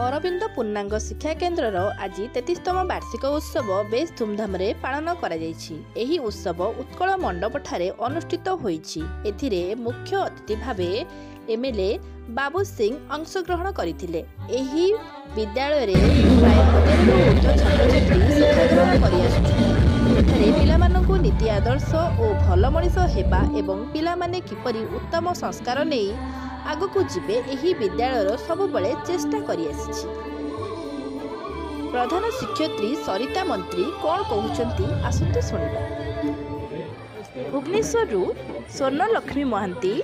अरविंद पूर्णांग शिक्षा केन्द्र आज 33तम वार्षिक उत्सव बेस धूमधाम रे पालन करा जायछि। एही उत्सव उत्कल मंडप ठारे अनुष्ठित होईछि। एथिरे मुख्य अतिथि भावे एमएलए बाबू सिंह अंशग्रहण करथिले। एही विद्यालय रे प्राय 50 छात्र छात्री शिक्षा ग्रहण करि आसुछथि। एठारे पिलामानंकु नीति आदर्श और भल मनिष हेबा एवं पिलामाने किपरि उत्तम संस्कार नै आगकू जीवे एही विद्यालयर सबुबले चेष्टा करि आसिछि। प्रधान शिक्षयित्री सरिता मंत्री कौन कहउछंती आसंतु सुनिबा। भुवनेश्वर स्वर्ण लक्ष्मी महांती,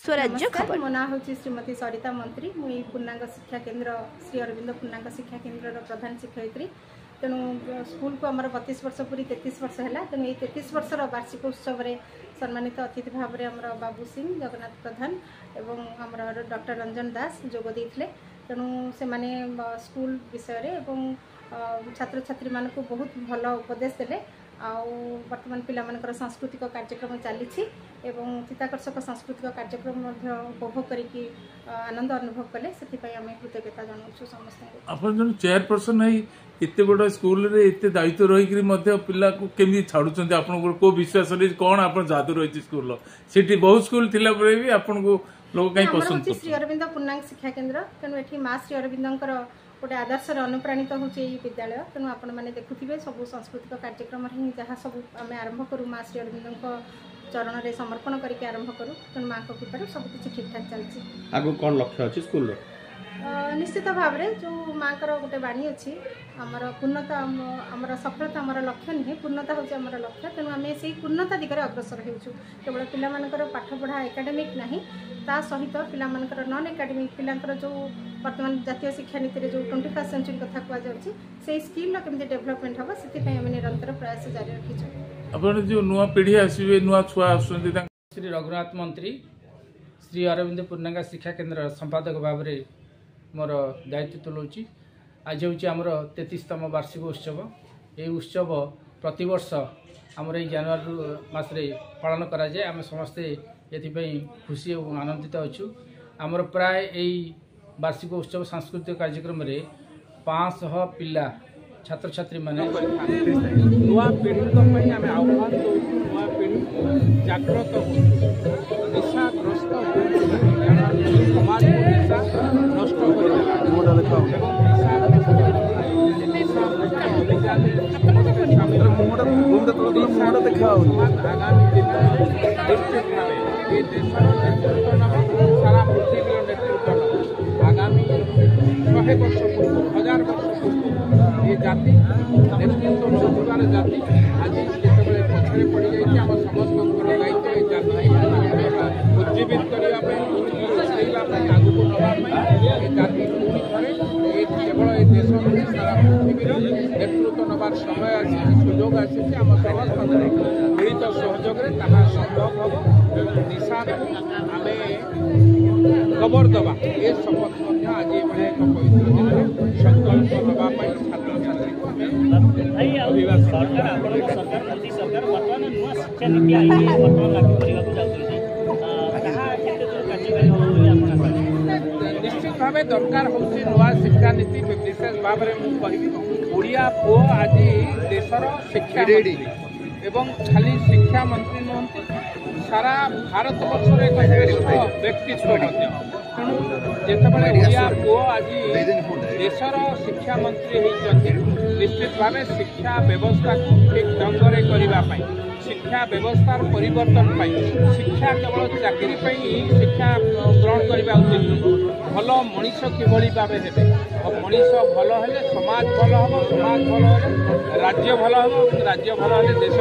स्वराज्य खबर। मो ना होची श्रीमती सरिता मंत्री। मुई पूर्णांग शिक्षा केन्द्र श्री अरविंद पूर्णांग शिक्षा केन्द्र प्रधान शिक्षयित्री। तेणु स्कूल को आमर 32 वर्ष पूरी 33 वर्ष है। तेणु ये 33 वर्षर वार्षिक उत्सव में सम्मानित अतिथि भाव में आमर बाबू सिंह, जगन्नाथ प्रधान एवं आमर डॉक्टर रंजन दास जोग देइथिले। तेणु से माने स्कूल विषय रे एवं छात्र छात्री मान को बहुत भल उपदेश देले। वर्तमान पिलामानकर सांस्कृतिक कार्यक्रम चली चित्ताकर्षक सांस्कृतिक कार्यक्रम उपभोग करके आनंद अनुभव कले। से आम कृतज्ञता जनाऊँ समस्त। आप चेयरपर्सन है इतने बड़ा स्कूल रे इतने दायित्व रही पिला को केमी छाड़ुंट आप को विश्वास कौन आप जादू रही स्कूल से बहुत स्कूल थिला परे भी आपन को लोग कहीं पसंद श्री अरविंद पूर्णांग शिक्षा केन्द्र। तेणु ये माँ श्री अरविंदर गोटे आदर्श अनुप्राणित होचे विद्यालय। तेणु आपण मैंने देखुवे सब सांस्कृतिक कार्यक्रम ही जहाँ सब आम आरंभ करूँ माँ श्री अरविंद चरण में समर्पण करके आरंभ करूँ। तेणु माँ को कृपा सब किसी ठीक ठाक चलती। आगु कौन लक्ष्य अच्छी स्कूल निश्चित भाव में जो माँ को गोटे बाणी अच्छी आमर पूर्णता आमर सफलता आमर लक्ष्य नुहे पूर्णता हूँ आमर लक्ष्य। तेणु आम से पूर्णता दिगरे अग्रसर होचु। केवल पिलामानकर पाठ पढ़ा एकाडेमिक नहीं ता सहित पिलामानकर नॉन एकाडेमिक पिलांकर जो वर्तमान जातीय शिक्षा नीति रे जो 21st सेंचुरी कथा कह जाउची से स्किल केमती डेवलपमेंट हम से आम निरंतर प्रयास जारी रखीछु। अपन जो नुआ पीढ़ी आसीबे नुआ छुआ आसुंती श्री रघुनाथ मंत्री श्री अरविंद पूर्णांग शिक्षा केन्द्र संपादक भाव में मोर दायित्व तुलाऊँगी। आज हूँ आमर 33तम वार्षिक उत्सव। ये उत्सव प्रतिवर्ष आमर ये जनवरी मासरे पालन कराए। आम समस्ते ये खुशी और आनंदित अच्छु। आमर प्राय यही वार्षिक उत्सव सांस्कृतिक कार्यक्रम में 500 पिला छात्र छात्री माने नुआ पीढ़ी आह्वान दो नुआ पीढ़ी जागृत निशाग्रस्त समाज को नष्ट आगामी दिन डिस्ट्रिक्ट ये देश सारा पृथ्वी नेतृत्व आगामी 100 वर्ष पूर्व 1000 वर्ष पूर्व ये जाति नेतृत्व नौकार जाति आज जिते पछरे पड़ जाए आम समस्त दायित्व ये जाति उज्जीवित करने आगू को नापी जाति पुणी थे ये केवल ये देश नुहे सारा पृथ्वी नेतृत्व नबार समय आसी सुजोग आसी आम समस्त मिलित सहयोग संभव हम निशा आम खबर दबा ये शपथ आज एक पवित्र दिन संकल्प दवाई छात्र छात्री को निश्चित भाव दरकार हूँ नुआ शिक्षा नीति विशेष भाव में कहि ओडिया पु आज देशर शिक्षा एवं खाली शिक्षा मंत्री नुहति सारा भारत वर्ष एक श्रेष्ठ व्यक्तित्व तेणु जितेबाला ओडिया पु आज देशर शिक्षा मंत्री होती निश्चित भाव शिक्षा व्यवस्था को ठीक ढंग से करने शिक्षा व्यवस्थार परिवर्तन शिक्षा केवल चाकरी शिक्षा ग्रहण करने उचित भल मनीष किभली भाव हे मनीष भल हेले समाज भल हम समाज भल हेले राज्य भल हम राज्य भल हेले देश